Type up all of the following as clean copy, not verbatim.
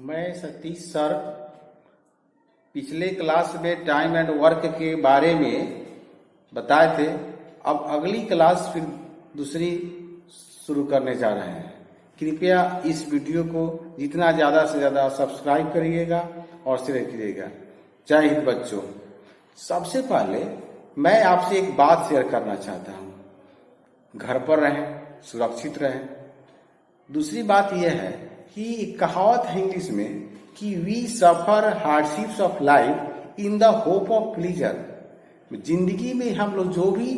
मैं सतीश सर पिछले क्लास में टाइम एंड वर्क के बारे में बताए थे। अब अगली क्लास फिर दूसरी शुरू करने जा रहे हैं। कृपया इस वीडियो को जितना ज़्यादा से ज़्यादा सब्सक्राइब करिएगा और शेयर करिएगा। जय हिंद बच्चों। सबसे पहले मैं आपसे एक बात शेयर करना चाहता हूँ। घर पर रहें, सुरक्षित रहें। दूसरी बात यह है कि एक कहावत है इंग्लिश में कि we suffer hardships of life in the hope of pleasure. जिंदगी में हम लोग जो भी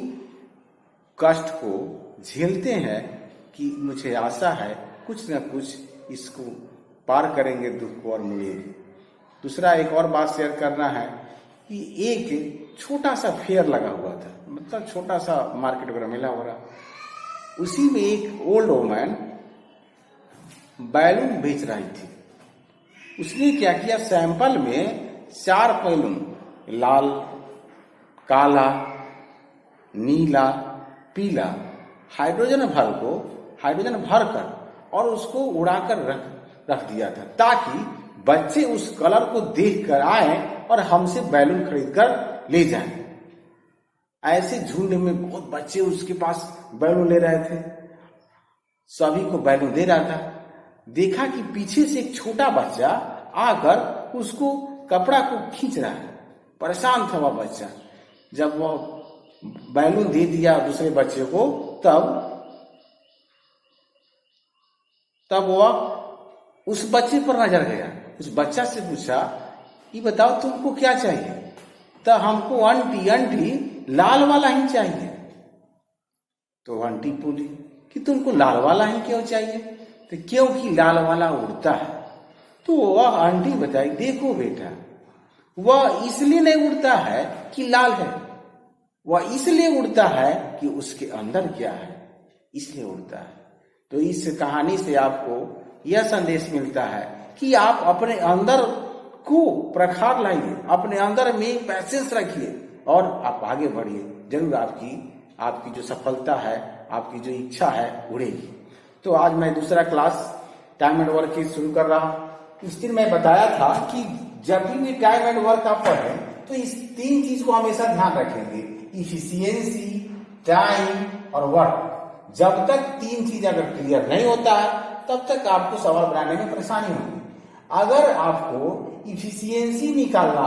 कष्ट को झेलते हैं कि मुझे आशा है कुछ न कुछ इसको पार करेंगे, दुख को और मिलेंगे। दूसरा एक और बात शेयर करना है कि एक छोटा सा फेयर लगा हुआ था, मतलब छोटा सा मार्केट वगैरह मेला हो रहा, उसी में एक ओल्ड वोमैन बैलून बेच रही थी। उसने क्या किया, सैंपल में 4 बैलून, लाल, काला, नीला, पीला, हाइड्रोजन भरकर और उसको उड़ाकर रख दिया था, ताकि बच्चे उस कलर को देखकर आए और हमसे बैलून खरीदकर ले जाएं। ऐसे झुंड में बहुत बच्चे उसके पास बैलून ले रहे थे, सभी को बैलून दे रहा था। देखा कि पीछे से एक छोटा बच्चा आकर उसको कपड़ा को खींच रहा है। परेशान था वह बच्चा। जब वह बैलून दे दिया दूसरे बच्चे को, तब वह उस बच्चे पर नजर गया। उस बच्चा से पूछा, ये बताओ तुमको क्या चाहिए? तो हमको आंटी लाल वाला ही चाहिए। तो आंटी बोली कि तुमको लाल वाला ही क्यों चाहिए? तो क्योंकि लाल वाला उड़ता है। तो वह आंटी बताई, देखो बेटा, वह इसलिए नहीं उड़ता है कि लाल है, वह इसलिए उड़ता है कि उसके अंदर क्या है, इसलिए उड़ता है। तो इस कहानी से आपको यह संदेश मिलता है कि आप अपने अंदर को प्रखर लाइए, अपने अंदर में पैसेंस रखिए और आप आगे बढ़िए। जरूर आपकी जो सफलता है, आपकी जो इच्छा है, उड़ेगी। तो आज मैं दूसरा क्लास टाइम एंड वर्क की शुरू कर रहा हूँ। इस दिन मैं बताया था कि जब भी टाइम एंड वर्क आप पढ़ें तो इस 3 चीज को हमेशा ध्यान रखेंगे, इफिशियंसी, टाइम और वर्क। जब तक 3 चीज अगर क्लियर नहीं होता है तब तक आपको सवाल बनाने में परेशानी होगी। अगर आपको इफिशियंसी निकालना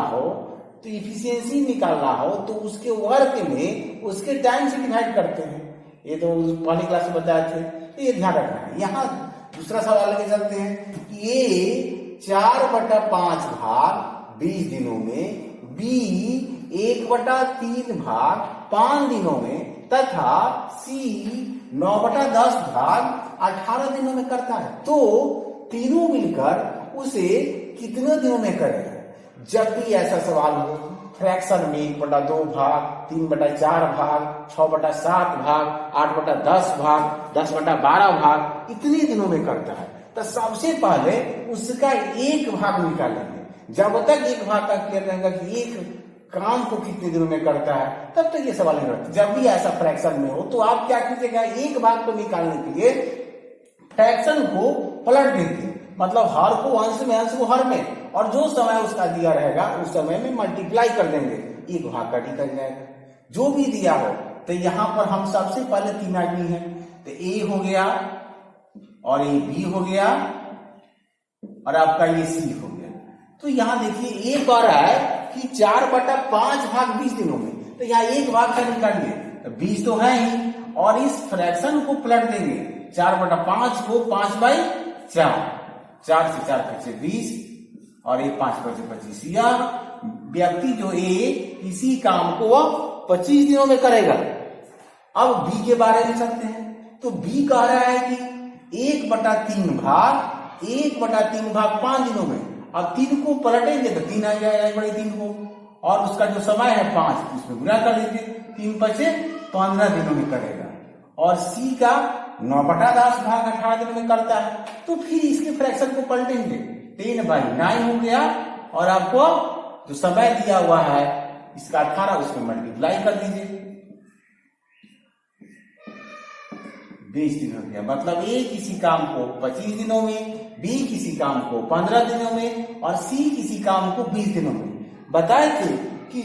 हो तो उसके वर्क में उसके टाइम से डिवाइड करते हैं। ये तो पहली क्लास में बताए थे, तो ये ध्यान रखना है। यहाँ दूसरा सवाल लेके चलते हैं कि ए 4/5 भाग 20 दिनों में, बी 1/3 भाग 5 दिनों में तथा सी 9/10 भाग 18 दिनों में करता है। तो तीनों मिलकर उसे कितने दिनों में करेगा? जब भी ऐसा सवाल हो, फ्रैक्शन में 1/2 भाग, 3/4 भाग, 6/7 भाग, 8/10 भाग, 10/12 भाग, इतने दिनों में करता है, तो सबसे पहले उसका 1 भाग निकालेंगे। जब तक 1 भाग का क्लियर रहेगा कि एक काम को कितने दिनों में करता है, तब तक ये सवाल नहीं रहता। जब भी ऐसा फ्रैक्शन में हो तो आप क्या कीजिएगा, 1 भाग को निकालने के लिए फ्रैक्शन को पलट देंगे, मतलब हर को अंश में, अंश को हर में, और जो समय उसका दिया रहेगा उस समय में मल्टीप्लाई कर देंगे, 1 भाग का निकल जाएगा जो भी दिया हो। तो यहाँ पर हम सबसे पहले 3 आदमी हैं, तो ए हो गया और ये बी हो गया और आपका ये सी हो गया। तो यहाँ देखिए ए कह रहा है कि 4/5 भाग 20 दिनों में, तो यहाँ 1 भाग का निकालिए, तो 20 तो है ही, और इस फ्रैक्शन को पलट देंगे। 4/5 को 5/4, 4 से 4 बचे 20 और ये 5 बचे 25। यह व्यक्ति जो इसी काम को वह 25 दिनों में करेगा। अब बी के बारे में चलते हैं। तो बी कह रहा है कि 1/3 भाग 5 दिनों में। अब 3 को पलटेंगे तो 3 आ जाएगा, बड़े 3 को, और उसका जो समय है 5, इसमें गुणा कर लीजिए, 3 बचे 15 दिनों में करेगा। और सी का 9/10 भाग 18 दिनों में करता है। तो फिर इसके फ्रैक्शन को पलटेंगे, 10/9 हो गया, और आपको जो समय दिया हुआ है इसका 18, उसमें मल्टीप्लाई कर दीजिए। 20 दिन हो गया। मतलब ए किसी काम को 25 दिनों में, बी किसी काम को 15 दिनों में और सी किसी काम को 20 दिनों में। बताए थे कि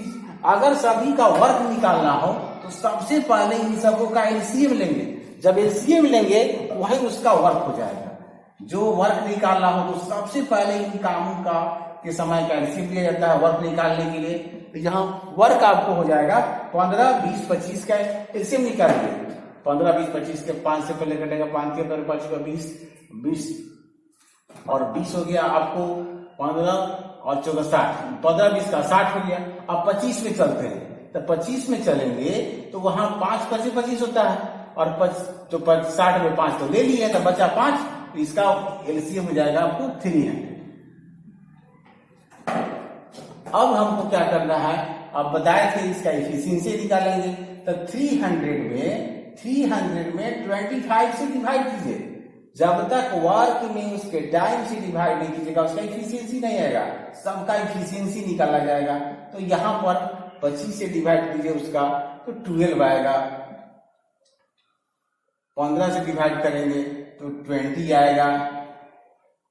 अगर सभी का वर्क निकालना हो तो सबसे पहले इन सबको का एलसीएम लेंगे। जब एलसीएम लेंगे वही उसका वर्क हो जाएगा। जो वर्क निकालना हो तो सबसे पहले इन कामों का के समय का एलसीएम लिया जाता है वर्क निकालने के लिए। तो यहाँ वर्क आपको हो जाएगा 15, 20, 25 का एलसीएम निकालेंगे। 15, 20, 25 के 5 से पहले कटेगा, 5 के पहले 5 का 20, 20 और 20 हो गया आपको 15 और 14 60, 15, 20 का 60 हो गया। अब 25 में चलते हैं, तो 25 में चलेंगे तो वहां 5, 25, 25 होता है और 60 में 5 तो ले लिए तो बचा 5, तो इसका एलसीएम हो जाएगा आपको 300। अब हमको क्या करना है, अब बताए थे इसका एफिशिएंसी निकालेंगे। तो 300 में 25 से डिवाइड कीजिए। जब तक वर्क में उसके टाइम से डिवाइड नहीं कीजिएगा उसका एफिशिएंसी नहीं आएगा, सबका एफिशिएंसी निकाला जाएगा। तो यहाँ पर 25 से डिवाइड कीजिए उसका तो 12 आएगा। 15 से डिवाइड करेंगे तो 20 आएगा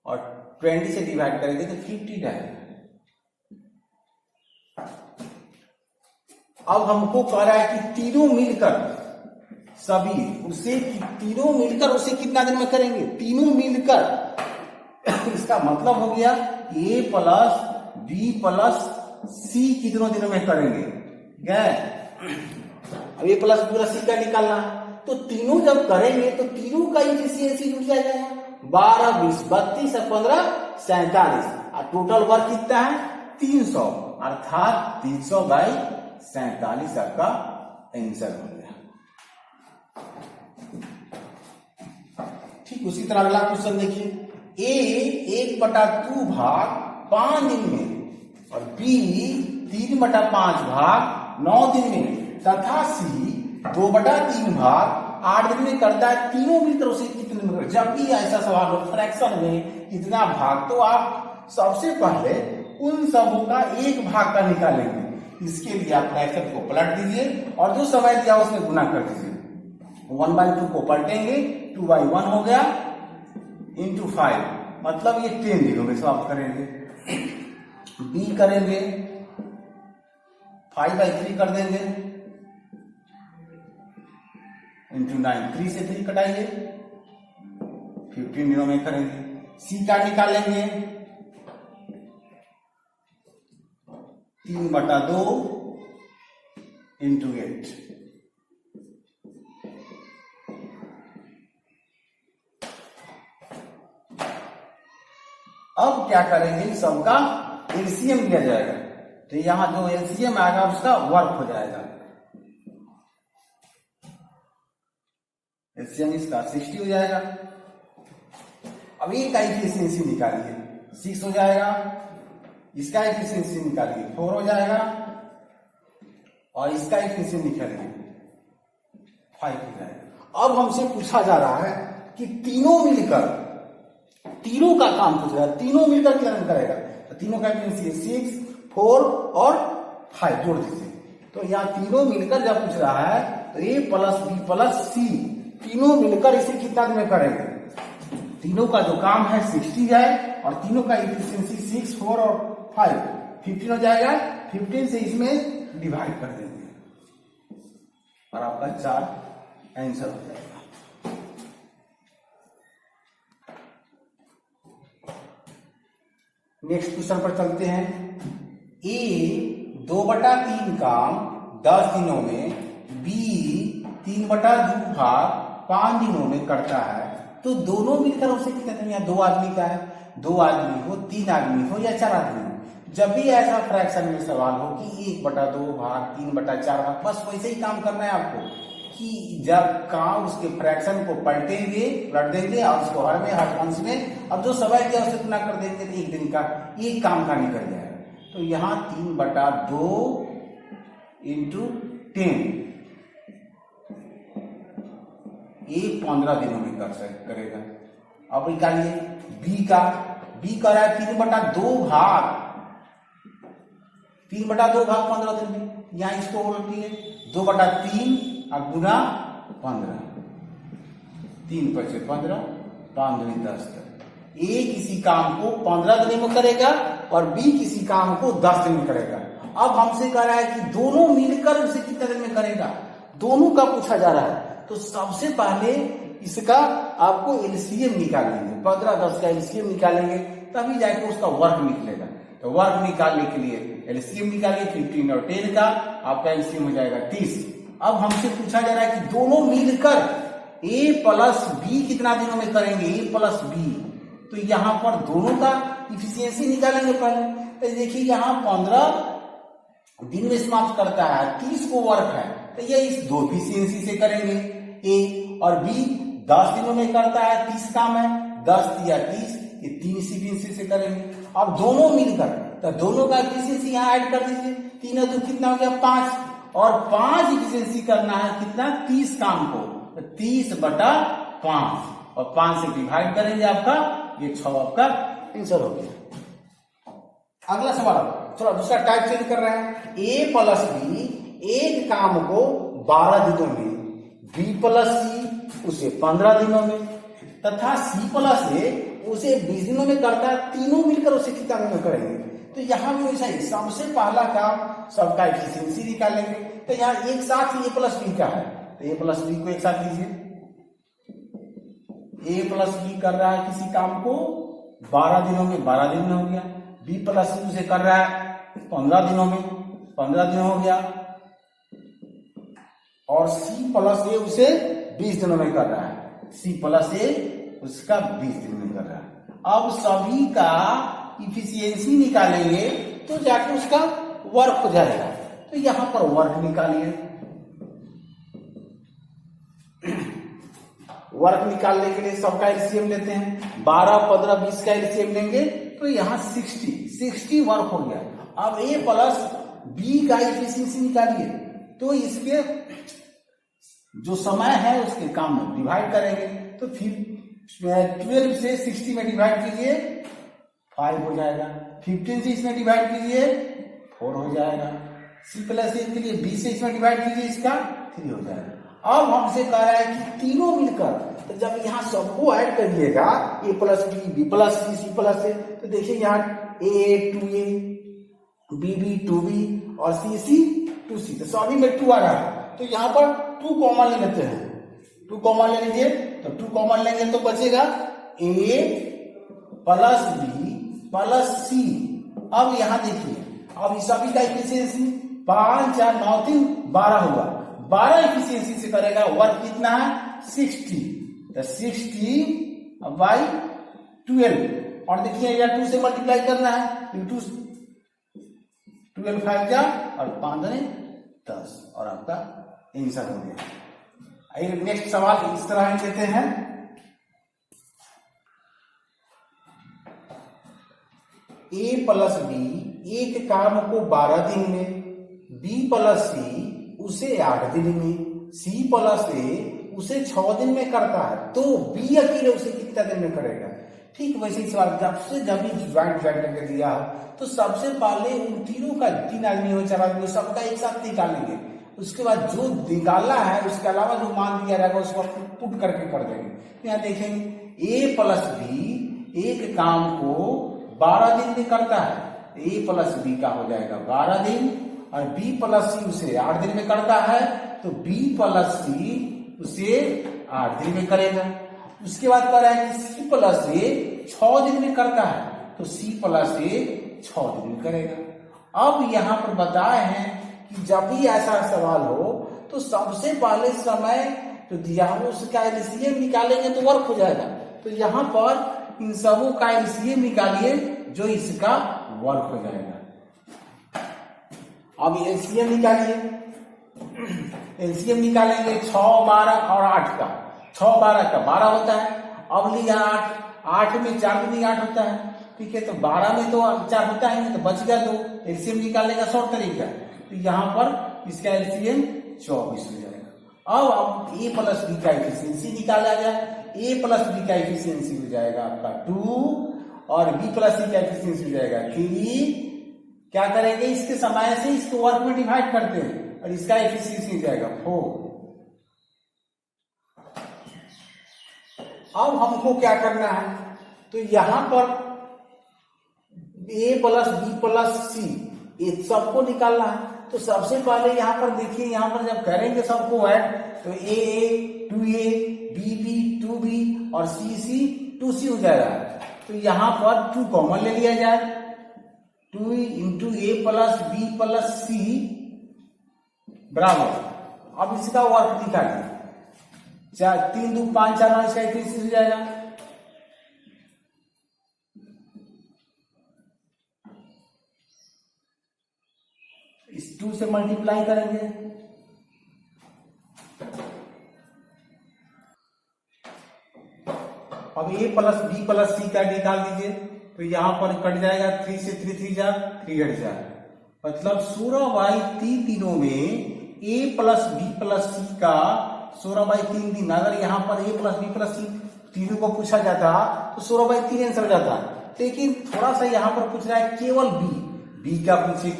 और 20 से डिवाइड करेंगे तो 50 आएगा। अब हमको कह रहा है कि तीनों मिलकर सभी उसे कितना दिन में करेंगे, तीनों मिलकर। इसका मतलब हो गया ए प्लस बी प्लस सी कितनों दिनों में करेंगे। ठीक है, अब ए प्लस पूरा सी का निकालना है तो तीनों जब करेंगे तो तीनों का एफिशिएंसी जुट जाएगा। 12, 20, 32 और 15, 47 और टोटल वर्क कितना है 300, अर्थात 300/47 आपका आंसर हो गया। ठीक उसी तरह अगला क्वेश्चन देखिए, ए 1/2 भाग 5 दिन में और बी 3/5 भाग 9 दिन में तथा सी 2/3 भाग 8 दिन में करता है। तीनों मिलकर उसे कितने दिन में। जब भी ऐसा सवाल हो फ्रैक्शन में इतना भाग, तो आप सबसे पहले उन सबों का एक भाग का निकालेंगे। इसके लिए आप फ्रैक्शन को पलट दीजिए और जो समय दिया उसमें गुना कर दीजिए। 1/2 को पलटेंगे, 2/1 हो गया इंटू 5, मतलब ये 10 दिनों में सॉल्व करेंगे। बी करेंगे 5/3 कर देंगे इंटू 9, 3 से 3 कटाइए 15 दिनों में करेंगे। सी का निकालेंगे 3/2 इंटू 8। अब क्या करेंगे, सबका एलसीएम लिया जाएगा। तो यहां जो एलसीएम आएगा उसका वर्क हो जाएगा। एलसीएम इसका 60 हो जाएगा। अब ये का एफिशिएंसी निकालिए, 6 हो जाएगा। इसका एफिशिएंसी निकालिए 4 हो जाएगा और इसका एफिशिएंसी निकालिए 5 हो जाएगा। अब हमसे पूछा जा रहा है कि तीनों मिलकर, तीनों का काम पूछ रहा है, तीनों मिलकर कितना करेगा। तो तीनों का एफिशिएंसी 6, 4 और 5 जोड़ दीजिए। तो यहाँ तीनों मिलकर जब पूछ रहा है तो ए प्लस बी प्लस सी तीनों मिलकर इसे कितना दिन में करेंगे। तीनों का जो काम है 60 है और तीनों का एफिशिएंसी 6, 4 और 5, 15 हो जाएगा। 15 से इसमें डिवाइड कर देंगे और आपका 4 आंसर हो जाएगा। नेक्स्ट क्वेश्चन पर चलते हैं। ए 2/3 काम 10 दिनों में, बी 3/2 भाग 5 दिनों में करता है। तो दोनों मिलकर उसे कितना दिन, या 2 आदमी का है, 2 आदमी हो, 3 आदमी हो या 4 आदमी हो। जब भी ऐसा फ्रैक्शन में सवाल हो कि 1/2 भाग 3/4 भाग, बस वैसे ही काम करना है आपको कि जब काम उसके फ्रैक्शन को पलटेंगे, पलट देंगे और उसको हर में हर अंश में अब जो समय दिया उसे गुना कर देंगे तो एक दिन का एक काम का निकल जाएगा। तो यहाँ 3/2 इंटू 10 ये 15 दिनों में करेगा। अब निकालिए बी का, बी कर रहा है 3/2 भाग 15 दिन में। यहाँ इसको उल्टिए 2/3 और गुना 15 3 5 15, 5 दूनी 10 तक। ए किसी काम को 15 दिनों में करेगा और बी किसी काम को 10 दिन में करेगा। अब हमसे कह रहा है कि दोनों मिलकर उसे कितने दिन में करेगा, दोनों का पूछा जा रहा है। तो सबसे पहले इसका आपको एलसीएम निकालेंगे, 15 10 का एलसीएम निकालेंगे तभी जाके उसका वर्क निकलेगा। तो वर्क निकालने के लिए एलसीएम निकालिए, 15 और 10 का आपका एलसीएम हो जाएगा 30। अब हमसे पूछा जा रहा है कि दोनों मिलकर ए प्लस बी कितना दिनों में करेंगे, ए प्लस बी। तो यहाँ पर दोनों का इफिशियंसी निकालेंगे पहले। तो देखिए यहाँ 15 दिन में समाप्त करता है, 30 को वर्क है, तो ये इस 2 इफिशियंसी से करेंगे ए, और बी 10 दिनों में करता है, 30 काम है, 10 या 30, ये 3 इफिशियंसी से करेंगे। अब दोनों मिलकर, तो दोनों का इफिशियंसी यहाँ ऐड कर दीजिए, 3 तो कितना हो गया 5, और 5 इफिशियंसी करना है कितना 30 काम को, तो 30/5 और 5 से डिवाइड करेंगे, आपका ये 6 आपका आंसर हो गया। अगला सवाल थोड़ा दूसरा टाइप चेंज कर रहे हैं। ए प्लस बी एक काम को 12 दिनों में, बी प्लस सी उसे 15 दिनों में, तथा सी प्लस ए उसे 20 दिनों में करता है, तीनों मिलकर उसे कितना दिनों में करेंगे। तो यहाँ भी वैसा ही, सबसे पहला काम सबका एफिशिएंसी निकालेंगे। तो यहाँ एक साथ ए प्लस बी का है, तो ए प्लस बी को एक साथ लीजिए। ए प्लस बी कर रहा है किसी काम को 12 दिनों में, 12 दिन में हो गया। बी प्लस सी उसे कर रहा है 15 दिनों में, 15 दिन हो गया। और सी प्लस ए उसे 20 दिनों में कर रहा है, सी प्लस ए उसका 20 दिन में कर रहा है। अब सभी का इफिशियंसी निकालेंगे तो जाके उसका वर्क हो जाएगा। तो यहां पर वर्क निकालिए। वर्क निकालने के लिए सबका एलसीएम लेते हैं, 12 15 20 का एलसीएम लेंगे, तो यहाँ 60 वर्क हो गया। अब ए प्लस बी का इफिशियंसी निकालिए, तो इसके जो समय है उसके काम में डिवाइड करेंगे। तो फिर 12 से 60 में डिवाइड कीजिए, 5 हो जाएगा। 15 से इसमें डिवाइड कीजिए, 4 हो जाएगा। सी प्लस ए के लिए 20 से इसमें डिवाइड कीजिए, इसका 3 हो जाएगा। अब हमसे कह रहा है कि तीनों मिलकर, तो जब यहाँ सबको ऐड करिएगा, ए प्लस बी, बी प्लस सी, सी प्लस ए, तो देखिए यहाँ ए 2a, बी 2b और सी 2c, तो सभी में 2 आ रहा है। तो यहाँ पर 2 कॉमन ले लेते हैं, 2 कॉमन ले लीजिए। तो 2 कॉमन लेंगे तो बचेगा ए प्लस बी प्लस सी। अब यहाँ देखिए, अब इस सभी का इफिशियंसी 5 4 9 3 12 होगा, 12 इफिशियंसी से करेगा। वर्क कितना है 60, तो 60/12। और देखिए यहाँ 2 से मल्टीप्लाई करना है, 12 5 जा और 5 10, और आपका आंसर हो गया। नेक्स्ट सवाल इस तरह देते हैं, ए प्लस बी एक काम को 12 दिन में, बी प्लस सी उसे 8 दिन में, सी प्लस ए उसे 6 दिन में करता है, तो बी अकेले उसे कितना दिन में करेगा। ठीक वैसे ही सवाल, जब भी ज्वाइंट करके दिया हो तो सबसे पहले उन तीनों का, 3 आदमी हो 4 आदमी हो, सबका एक साथ निकालेंगे। उसके बाद जो निकालना है उसके अलावा जो मान दिया रहेगा उसको पुट करके कर देंगे। यहाँ देखेंगे ए प्लस बी एक काम को 12 दिन में करता है, ए प्लस बी का हो जाएगा 12 दिन, और बी प्लस सी उसे 8 दिन में करता है, तो बी प्लस सी उसे 8 दिन में करेगा। उसके बाद कह रहा है कि सी प्लस ए 6 दिन में करता है, तो सी प्लस ए 6 दिन में करेगा। अब यहाँ पर बताए हैं कि जब भी ऐसा सवाल हो तो सबसे पहले समय तो दिया हो उसका एलसीएम निकालेंगे तो वर्क हो जाएगा। तो यहाँ पर इन सबों का एलसीएम निकालिए जो इसका वर्क हो जाएगा। अब एलसीएम निकालिए, एलसीएम निकालेंगे 6 12 और 8 का, 6 12 का 12 होता है। अब लिया 8 में 4 दूनी 8 होता है, ठीक है। तो 12 में तो 4 होता है, तो बच गया 2। एलसीएम निकालने का शॉर्ट तरीका, तो यहाँ पर इसका एलसीएम 24 हो जाएगा। अब ए प्लस बी का एफिशिएंसी निकाला गया, ए प्लस बी का एफिशिएंसी हो जाएगा आपका 2 और बी प्लस सी का एफिशिएंसी हो जाएगा 3। क्या करेंगे, इसके समय से इसको वर्क में डिवाइड करते हैं और इसका एफिशिएंसी हो जाएगा 4। अब हमको क्या करना है, तो यहां पर a प्लस बी प्लस सी ये सबको निकालना है। तो सबसे पहले यहां पर देखिए, यहां पर जब करेंगे सबको ऐड, तो a 2a, b 2b और c 2c हो जाएगा। तो यहां पर 2 कॉमन ले लिया जाए, 2 इंटू ए प्लस बी प्लस सी बराबर। अब इसका वर्क निकालिए, 3 2 5 4 9 इसका इफिशिएंसी हो जाएगा। इस 2 से मल्टीप्लाई करेंगे, अब a प्लस बी प्लस सी का निकाल दीजिए। तो यहां पर कट जाएगा, 3 से 3 3 जा 3 हट जा, मतलब 16/3 दिनों में a प्लस बी प्लस सी का 16/3 दिन। अगर यहाँ पर a प्लस बी प्लस सी तीनों को पूछा जाता तो 16/3 आंसर हो जाता, लेकिन थोड़ा सा यहाँ पर पूछ रहा है केवल बी का पूछे,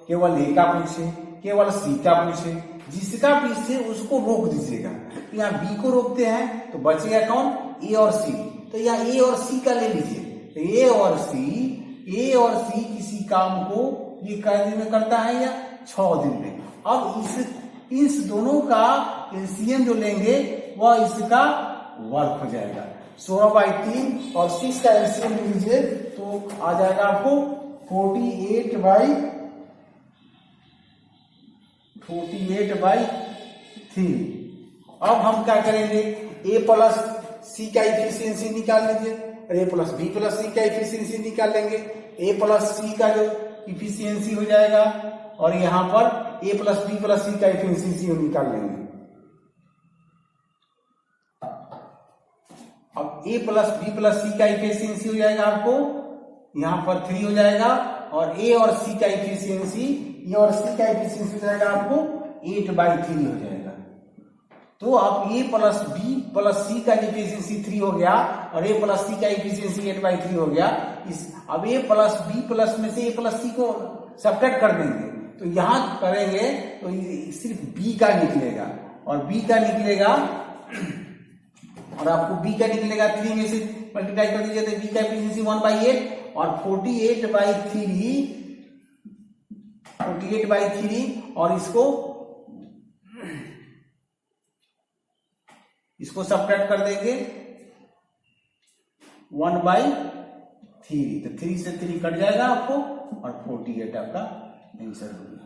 केवल a का पूछे, केवल c का पूछे, जिसका पूछे उसको रोक दीजिएगा। तो यहाँ b को रोकते हैं तो बचेगा कौन, a और c। तो यहाँ a और c का ले लीजिए। तो a और c किसी काम को ये कै दिन में करता है, या 6 दिन में। अब इस दोनों का एलसीएम जो लेंगे वह इसका वर्क हो जाएगा। 16/3 और 6 का एलसीएम ले लीजिए तो आ जाएगा आपको 48/3। अब हम क्या करेंगे, a प्लस सी का इफिशियंसी निकाल लीजिए, a प्लस बी प्लस सी का इफिशियंसी निकाल लेंगे। a प्लस सी का जो इफिशियंसी हो जाएगा, और यहां पर a प्लस बी प्लस सी का इफिशियंसी निकाल लेंगे। अब a प्लस बी प्लस सी का इफिशियंसी हो जाएगा आपको, यहां पर 3 हो जाएगा, और a और c का इफिशियंसी हो जाएगा आपको 8/3 हो जाएगा। तो अब a प्लस बी प्लस सी का इफिशियंसी 3 हो गया, और a प्लस सी का इफिशियंसी 8/3 हो गया। अब a प्लस बी प्लस में से a प्लस सी को सब्ट्रैक्ट कर देंगे, तो यहां करेंगे तो सिर्फ b का निकलेगा, और b का निकलेगा, और आपको b का निकलेगा 3 में से मल्टीप्लाई कर दीजिए तो b का एफिशिएंसी 1/8, और 48/3 और इसको सब्ट्रैक्ट कर देंगे 1/3, तो 3 से 3 कट जाएगा आपको, और 48 आपका आंसर हो गया।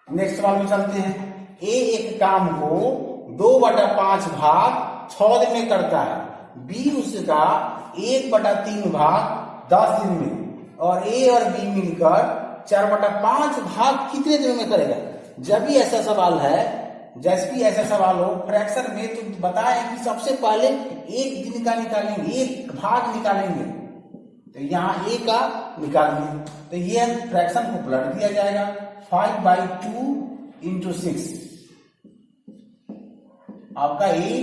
नेक्स्ट सवाल में चलते हैं। a एक काम को 2/5 भाग 6 दिन में करता है, b उसका 1/3 भाग 10 दिन में, और a और b मिलकर 4/5 भाग कितने दिनों में करेगा। जब भी ऐसा सवाल है, जैसे भी ऐसा सवाल हो फ्रैक्शन में, तो बताएं कि सबसे पहले एक दिन का निकालेंगे, एक भाग निकालेंगे। तो यहाँ a का निकालिए, तो ये फ्रैक्शन को पलट दिया जाएगा, 5/2 इंटू 6। आपका a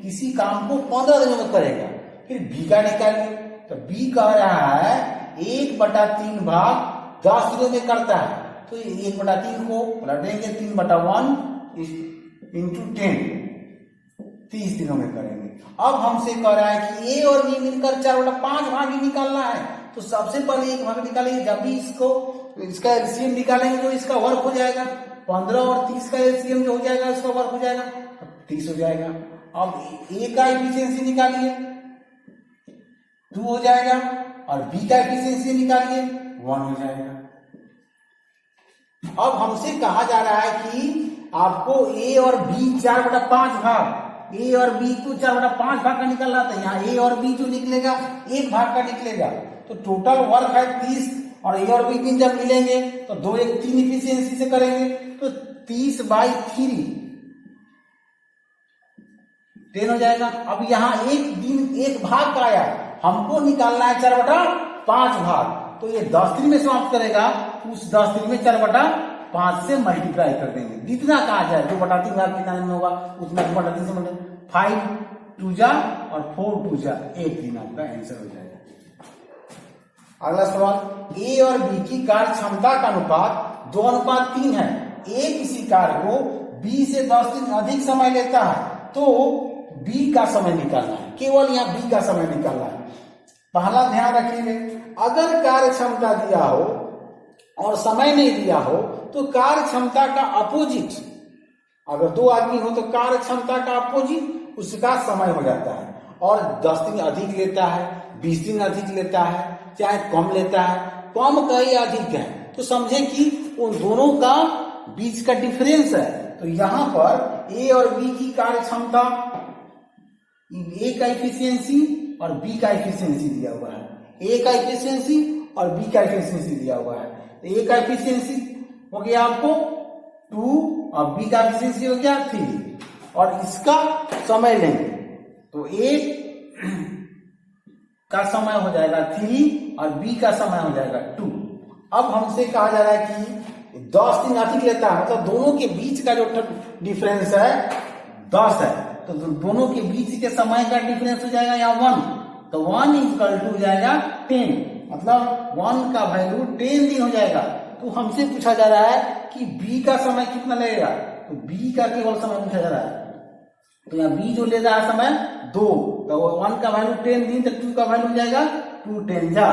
किसी काम को 15 दिनों में करेगा। फिर b का निकालिए, तो b कह रहा है 1/3 भाग 10 दिनों में करता है, तो 1/3 को पलटेंगे, 3/1 इंटू 10, 30 दिनों में करेंगे। अब हमसे कह रहा है कि a और b मिलकर 4/5 भाग ही निकालना है, तो सबसे पहले एक भाग निकालेंगे। जब भी इसका एलसीएम निकालेंगे तो इसका वर्क हो जाएगा, 15 और 30 का एलसीएम जो हो जाएगा इसका वर्क हो जाएगा, 30 हो जाएगा। अब a का एफिशिएंसी निकालिए, 2 हो जाएगा, और b का एफिशिएंसी निकालिए, 1 हो जाएगा। अब हमसे कहा जा रहा है कि आपको a और b 4/5 भाग, a और b को 4/5 भाग का निकलना था। यहाँ a और b जो निकलेगा 1 भाग का निकलेगा, तो टोटल वर्क है 30, और a और b जब मिलेंगे तो 2 1 3 इफिशियंसी से करेंगे, तो 30/3 10 हो जाएगा। अब यहाँ एक दिन 1 भाग का आया, हमको निकालना है 4/5 भाग, तो ये 10 दिन में समाप्त करेगा, उस 10 दिन में 4/5 से मल्टीप्लाई कर देंगे। जितना कहा जाए 2/3 भाग कितना दिन में होगा, उतना 2/3 से मल्टीप्लाई, 5 2 जा और 4 2 जा, 1 दिन आपका आंसर हो जाएगा। अगला सवाल, a और b की कार्य क्षमता का अनुपात 2:3 है। a किसी कार्य को b से 10 दिन अधिक समय लेता है, तो बी का समय निकालना है, केवल यहाँ बी का समय निकालना है। पहला ध्यान रखिए, अगर कार्य क्षमता दिया हो और समय नहीं दिया हो तो कार्य क्षमता का अपोजिट, अगर 2 आदमी हो तो कार्य क्षमता का अपोजिट उसका समय हो जाता है। और 10 दिन अधिक लेता है, 20 दिन अधिक लेता है, चाहे कम लेता है, कम का ही अधिक है, तो समझे कि उन दोनों का बीच का डिफरेंस है। तो यहाँ पर ए और बी की कार्य क्षमता, ए का एफिशिएंसी और बी का एफिशिएंसी दिया हुआ है, ए का एफिशिएंसी और बी का एफिशिएंसी दिया हुआ है। ए का एफिशिएंसी हो गया आपको 2 और बी का एफिशिएंसी हो गया 3 और इसका समय लेंगे तो ए का समय हो जाएगा 3 और बी का समय हो जाएगा 2। अब हमसे कहा जा रहा है कि 10 दिन अधिक लेता है, मतलब दोनों के बीच का जो डिफरेंस है 10 है, तो दोनों के बीच के समय का डिफरेंस हो जाएगा यहाँ 1, तो 1 इक्वल टू हो जाएगा 10, मतलब 1 का वैल्यू 10 दिन हो जाएगा। तो हमसे पूछा जा रहा है कि बी का समय कितना लगेगा, तो बी का केवल समय पूछा जा रहा है। तो यहाँ बी जो ले रहा है समय 2, तो 1 का वैल्यू 10 दिन, तो 2 का वैल्यू हो जाएगा 2 10 जा,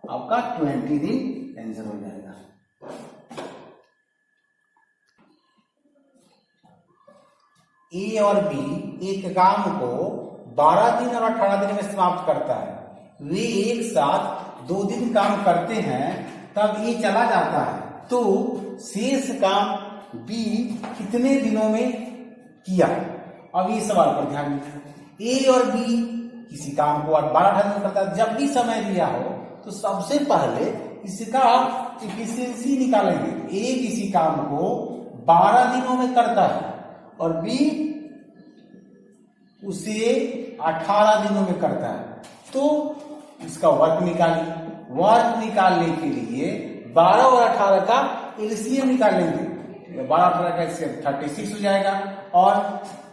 आपका 20 दिन आंसर हो जाएगा। ए और बी एक काम को 12 दिन और 18 दिन में समाप्त करता है। वे एक साथ 2 दिन काम करते हैं, तब ए चला जाता है, तो शेष काम बी कितने दिनों में किया। अब ये सवाल पर ध्यान दीजिए, ए और बी किसी काम को 12 दिन करता है, जब भी समय दिया हो तो सबसे पहले इसका एफिशिएंसी निकालेंगे। ए किसी काम को 12 दिनों में करता है और बी उसे 18 दिनों में करता है, तो इसका वर्क निकालिए। वर्क निकालने के लिए 12 और 18 का एलसीएम निकालेंगे, 12 18 का एलसीएम 36 हो जाएगा। और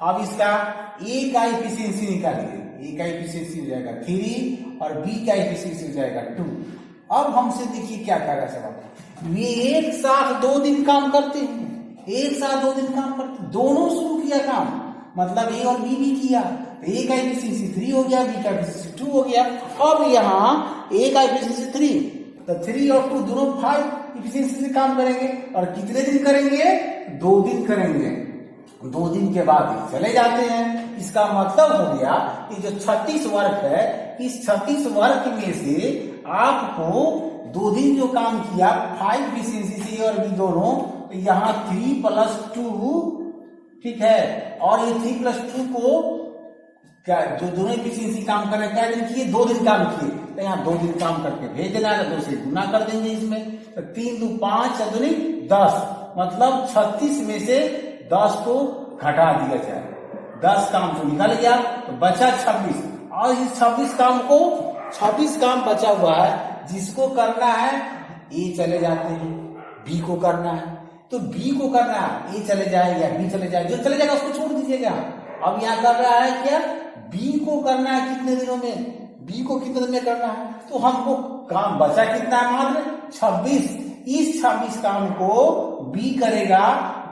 अब इसका ए का एफिशिएंसी निकालिए, ए का एफिशिएंसी हो जाएगा 3 और बी का एफिशिएंसी हो जाएगा 2। अब हमसे देखिए क्या कह रहा है सवाल, वे एक साथ 2 दिन काम करते हैं, एक साथ 2 दिन काम करते, दोनों शुरू किया काम, मतलब ए और बी भी किया, ए का एफिशिएंसी 3 हो गया, बी का एफिशिएंसी 2 हो गया। अब यहाँ ए का एफिशिएंसी 3, तो 3 और 2 दोनों 5 एफिशिएंसी से काम करेंगे और कितने दिन करेंगे, 2 दिन करेंगे। 2 दिन के बाद ये चले जाते हैं। इसका मतलब हो गया कि जो 36 वर्क है, इस 36 वर्क में से आपको 2 दिन जो काम किया 5 एफिशिएंसी से और बी दोनों, तो यहाँ 3 + 2 ठीक है, और ये 3 + 2 को क्या जो दोनों एफिशिएंसी काम कर रहे हैं क्या दिन किए, 2 दिन काम किए, तो यहाँ 2 दिन काम करके भेज देना है, 2 से गुना कर देंगे इसमें, तो 3 × 2 = 5 × 2 = 10, मतलब 36 में से 10 को घटा दिया जाए, 10 काम तो निकल गया तो बचा 26, और इस 26 काम को 26 काम बचा हुआ है जिसको करना है, ए चले जाते हैं, बी को करना है, तो बी को करना है, ए चले जाए या बी चले जाए, जो चले जाएगा उसको छोड़ दीजिएगा। अब यहाँ कर रहा है क्या, बी को करना है कितने दिनों में, बी को कितने दिन में करना है, तो हमको काम बचा कितना है, मात्र 26। इस 26 काम को बी करेगा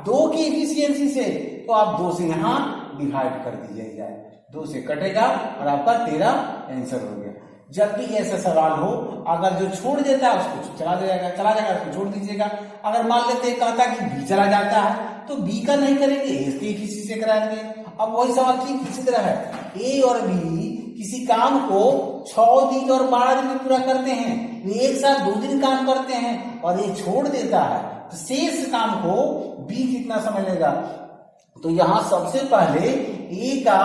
2 की एफिशिएंसी से, तो आप 2 से यहाँ डिवाइड कर दीजिएगा, 2 से कटेगा और आपका 13 आंसर हो गया। जब भी ऐसा सवाल हो, अगर जो छोड़ देता है उसको चला जाएगा उसको छोड़ दीजिएगा। अगर मान लेते हैं कहता कि बी चला जाता है, तो बी का नहीं करेंगे, ए की एफिशिएंसी से कराएंगे। अब वही सवाल ठीक इसी तरह है, ए और बी किसी काम को 6 दिन और 12 दिन में पूरा करते हैं, वे एक साथ 2 दिन काम करते हैं और ये छोड़ देता है, तो शेष काम को बी कितना समय लेगा, तो यहाँ सबसे पहले ए का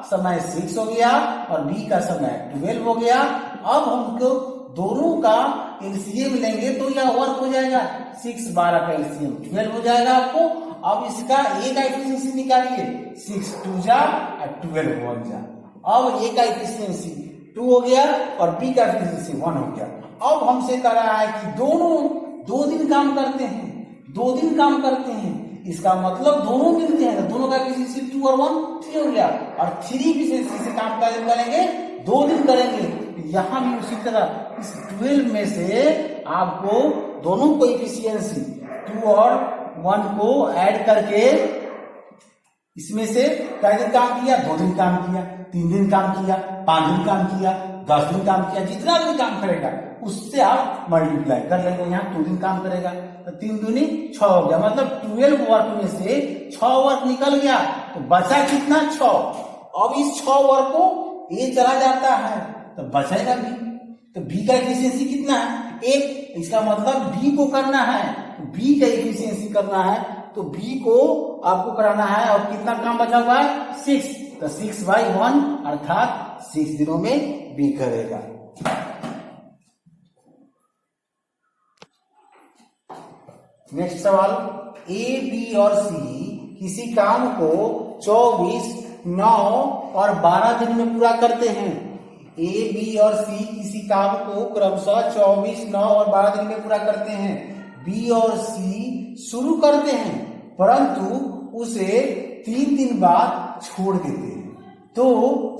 समय 6 हो गया और बी का समय 12 हो गया। अब हमको दोनों का एलसीएम लेंगे तो यह वर्क हो जाएगा, 6 12 का एलसीएम 12 हो जाएगा आपको। अब इसका ए का एफिशिएंसी निकालिए, 6 2 जा और 12 1 जा। अब ए का एफिशिएंसी 2 हो गया और बी का एफिशिएंसी 1 हो गया। अब हमसे कह रहा है कि दोनों 2 दिन काम करते हैं, 2 दिन काम करते हैं, इसका मतलब दोनों मिलते हैं, दोनों का एफिशिएंसी 2 और 1 3 हो गया, और 3 एफिशिएंसी से काम करेंगे 2 दिन करेंगे। यहाँ भी उसी तरह इस 12 में से आपको दोनों को एफिशिएंसी 2 और 1 को ऐड करके इसमें से कई दिन काम किया, 2 दिन काम किया, 3 दिन काम किया, 5 दिन काम किया, 10 दिन काम किया, जितना भी काम करेगा उससे आप मल्टीप्लाई कर लेंगे। यहाँ 2 दिन काम करेगा तो 3 दूनी 6 हो गया, मतलब 12 वर्क में से 6 वर्क निकल गया तो बचा कितना 6। अब इस 6 वर्क को ये चला जाता है तो बचेगा बी। तो बी का एफिशिएंसी कितना है 1, इसका मतलब बी को करना है, बी का एफिशिएंसी करना है तो बी को आपको कराना है। और कितना काम बचा हुआ है 6, तो 6/1 अर्थात 6 दिनों में बी करेगा। नेक्स्ट सवाल, ए बी और सी किसी काम को 24, 9 और 12 दिन में पूरा करते हैं। ए बी और सी किसी काम को क्रमशः 24, 9 और 12 दिन में पूरा करते हैं। बी और सी शुरू करते हैं परंतु उसे 3 दिन बाद छोड़ देते हैं, तो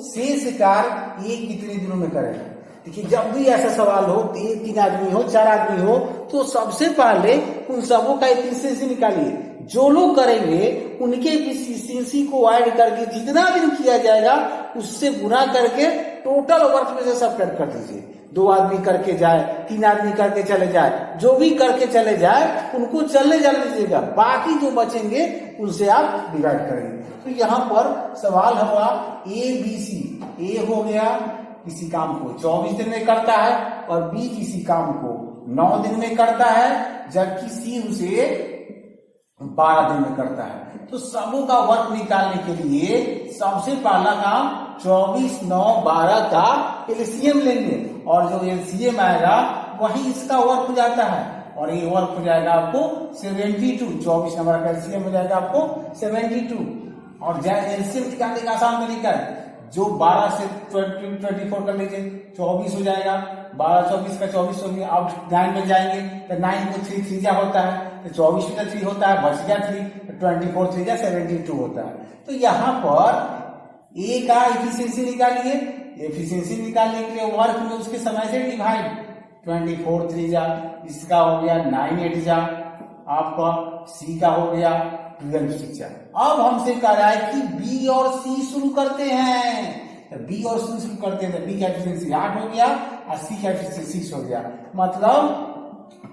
शेष कार्य ये कितने दिनों में करेगा। देखिए जब भी ऐसा सवाल हो, 3 आदमी हो, 4 आदमी हो, तो सबसे पहले उन सबों का एफिशिएंसी निकालिए। जो लोग करेंगे उनके एफिशिएंसी को ऐड करके जितना दिन किया जाएगा उससे गुना करके टोटल वर्क में से सब्ट्रैक्ट कर दीजिए। 2 आदमी करके जाए, 3 आदमी करके चले जाए, जो भी करके चले जाए उनको चलने जाने दीजिएगा, बाकी जो बचेंगे उनसे आप डिवाइड करेंगे। तो यहाँ पर सवाल हुआ ए बी सी। ए हो गया किसी काम को 24 दिन में करता है और बी किसी काम को 9 दिन में करता है, जबकि सी उसे 12 दिन में करता है। तो सबों का वर्क निकालने के लिए सबसे पहला काम 24, 9, 12 का एलसीएम लेंगे और जो एलसीएम आएगा वही इसका वर्क हो जाता है और ये वर्क हो जाएगा आपको 72। 24 नंबर का एलसीएम हो जाएगा आपको 72। और एलसीएम निकालने का आसान तरीका है, जो 12 से 24 कर लीजिए, 24 हो जाएगा। 12 24 का 24 हो गया। अब 9 में जाएंगे तो 9 को 3 3 होता है तो 24 में 3 होता है, बच गया 3, 24 3 72 होता है। तो यहाँ पर ए का एफिशिएंसी निकालिए। एफिशिएंसी निकालने के लिए वर्क में उसके समय से डिवाइड, 24 3 जा, इसका हो गया 9 8 जा, आपका सी का हो गया 12 6 जा। अब हमसे कह रहा है कि बी और सी शुरू करते हैं। बी और सी शुरू करते हैं तो बी का एफिशिएंसी 8 हो गया और सी का एफिशिएंसी 6 हो गया। मतलब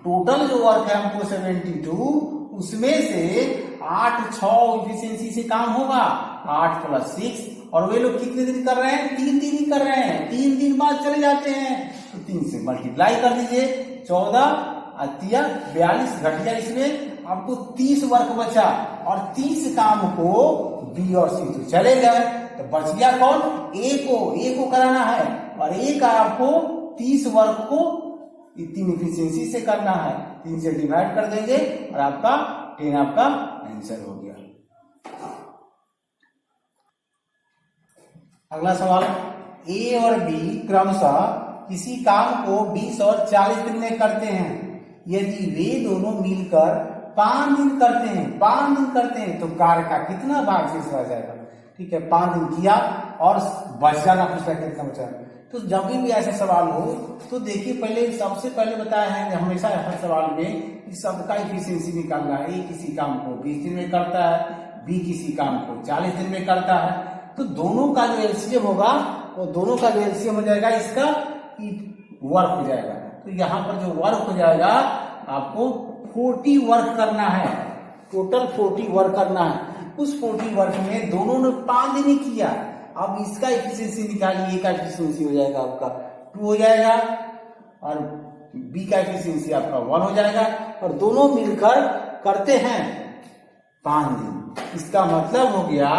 टोटल जो वर्क है हमको 72, उसमें से 8 6 एफिशिएंसी से काम होगा, 8 + 6। और वे लोग कितने दिन कर रहे हैं 3 दिन ही कर रहे हैं, 3 दिन बाद चले जाते हैं तो 3 से मल्टीप्लाई कर दीजिए। 14 42 घट गया, इसमें आपको 30 वर्क बचा और 30 काम को बी और सी तो चले गए तो बच गया कौन ए को कराना है और ए का आपको 30 वर्क को 3 एफिशिएंसी से करना है, 3 से डिवाइड कर देंगे और आपका 10 आपका आंसर हो गया। अगला सवाल, ए और बी क्रमशः किसी काम को 20 और 40 दिन में करते हैं। यदि वे दोनों मिलकर 5 दिन करते हैं तो कार्य का कितना भाग शेष रह जाएगा। ठीक है, 5 दिन किया और बच जाना पूछता है कितना बचा। तो जब भी ऐसा सवाल हो तो देखिए पहले सबसे पहले बताया है हमेशा हर सवाल में कि सबका एफिशिएंसी निकालना है। ए किसी काम को 20 दिन में करता है, बी किसी काम को 40 दिन में करता है, तो दोनों का जो एलसीएम होगा वो दोनों का जो एलसीएम हो जाएगा इसका वर्क हो जाएगा। तो यहाँ पर जो वर्क हो जाएगा आपको 40 वर्क करना है, टोटल 40 वर्क करना है। उस 40 वर्क में दोनों ने 5 दिन ही किया। अब इसका एफिशिएंसी निकालिए, का एफिशिएंसी हो जाएगा आपका 2 हो जाएगा और बी का एफिशिएंसी आपका 1 हो जाएगा और दोनों मिलकर करते हैं 5 दिन। इसका मतलब हो गया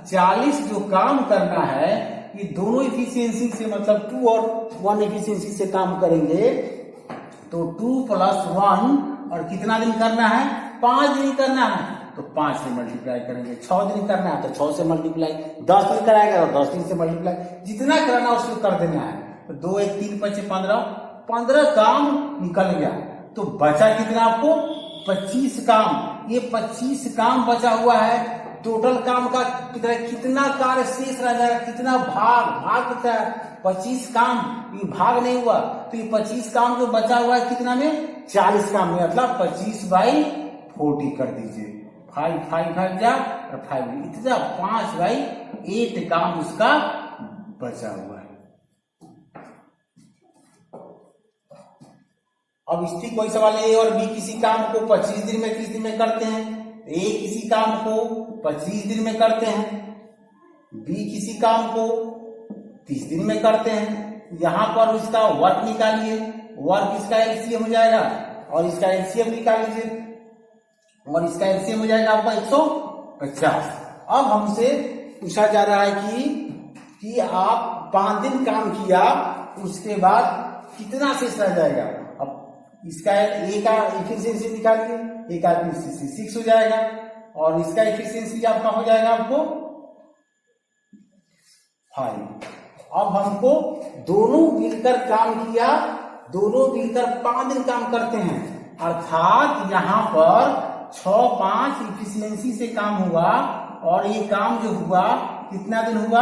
40 जो काम करना है ये दोनों एफिशिएंसी से, मतलब 2 और 1 एफिशिएंसी से काम करेंगे तो 2 + 1 और कितना दिन करना है 5 दिन करना है तो 5 से मल्टीप्लाई करेंगे। 6 दिन करना है तो 6 से मल्टीप्लाई, 10 दिन कराएगा तो 10 दिन से मल्टीप्लाई, जितना करना उसको कर देना है। तो 2 1 3 5 15 काम निकल गया तो बचा कितना आपको 25 काम। ये 25 काम बचा हुआ है। टोटल काम का कितना कार्य शेष रह जाएगा, कितना भाग बचा है 25 काम, ये भाग नहीं हुआ तो ये 25 काम जो बचा हुआ है कितना में 40 काम में, मतलब 25/40 कर दीजिए। 5 5 5 जा और 5 इतना 5/8 काम उसका बचा हुआ है। अब स्थिति कोई सवाल ए और बी किसी काम को 25 दिन में 30 दिन में करते हैं। ए किसी काम को 25 दिन में करते हैं, बी किसी काम को 30 दिन में करते हैं। यहां पर इसका वर्क निकालिए, वर्क इसका एलसीएम हो जाएगा और इसका एलसीएम निकाल लीजिए और इसका एलसीएम हो जाएगा आपका 150। अब हमसे पूछा जा रहा है कि आप 5 दिन काम किया, उसके बाद कितना शेष रह जाएगा। अब इसका ए का एफिशिएंसी निकालिए, ए का एफिशिएंसी 6 हो जाएगा और इसका एफिशिएंसी आपका हो जाएगा आपको 5। अब हमको दोनों मिलकर काम किया, दोनों मिलकर 5 दिन काम करते हैं, अर्थात यहाँ पर 6-5 इफिशियंसी से काम हुआ और ये काम जो हुआ कितना दिन हुआ,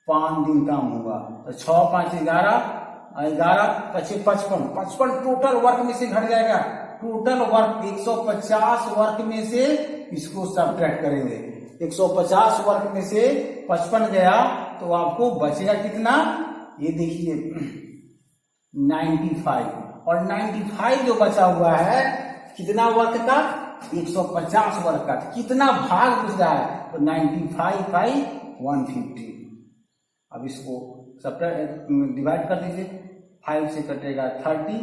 5 दिन काम हुआ। तो 6 5 11 11 25 55 टोटल वर्क में से घट जाएगा। टोटल वर्क 150 वर्क में से इसको सब्ट्रैक्ट करेंगे, 150 वर्क में से 55 गया तो आपको बचेगा कितना, ये देखिए 95। और 95 जो बचा हुआ है कितना वर्क का, 150 वर्क का, कितना भाग बच रहा है, तो 95/150। अब इसको सब्ट्रैक्ट डिवाइड कर दीजिए, 5 से कटेगा 30,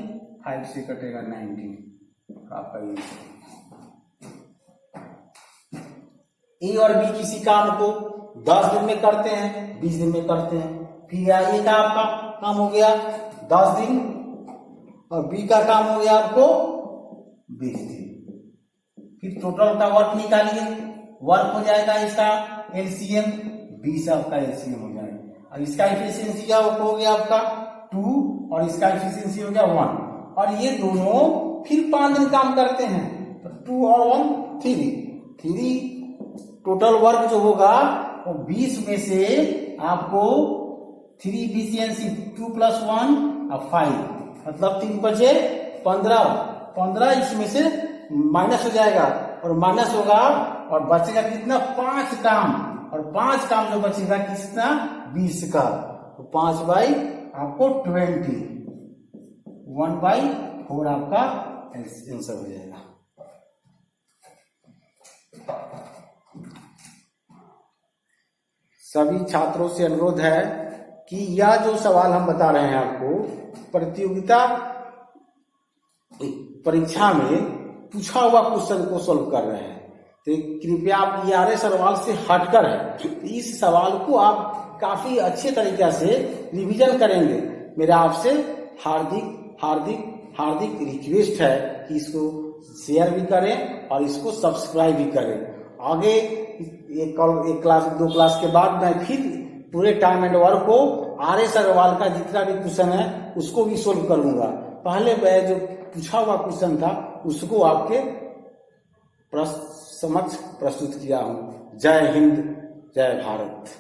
5 से कटेगा 19, आपका ए और बी किसी काम को 10 दिन में करते हैं, 20 दिन में करते हैं। फिर ए का आपका काम हो गया 10 दिन और बी का काम हो गया आपको 20 दिन। फिर टोटल का वर्क निकालिए, वर्क हो जाएगा इसका एलसीएम 20, आपका एलसीएम हो जाएगा। और इसका एफिशिएंसी क्या हो गया आपका 2 और इसका एफिशिएंसी हो गया 1। और ये दोनों फिर 5 दिन काम करते हैं, तो 2 और 1 3 टोटल वर्क जो होगा वो 20 में से आपको 3 एफिशिएंसी 2 + 1 और 5, मतलब 3 बचे 15 इसमें से माइनस हो जाएगा और माइनस होगा और बचेगा कितना, 5 काम। और 5 काम जो बचेगा कितना, 20 का, तो 5/, आपको 20, 1/4 आपका आंसर हो जाएगा। सभी छात्रों से अनुरोध है कि यह जो सवाल हम बता रहे हैं आपको प्रतियोगिता परीक्षा में पूछा हुआ क्वेश्चन को सोल्व कर रहे हैं, तो कृपया आप ERA सवाल से हटकर है, इस सवाल को आप काफी अच्छे तरीके से रिवीजन करेंगे। मेरा आपसे हार्दिक रिक्वेस्ट है कि इसको शेयर भी करें और इसको सब्सक्राइब भी करें। आगे एक क्लास 2 क्लास के बाद मैं फिर पूरे टाइम एंड वर्क को RA सवाल का जितना भी क्वेश्चन है उसको भी सोल्व करूंगा। पहले मैं जो पूछा हुआ क्वेश्चन था उसको आपके समक्ष प्रस्तुत किया हूं। जय हिंद, जय भारत।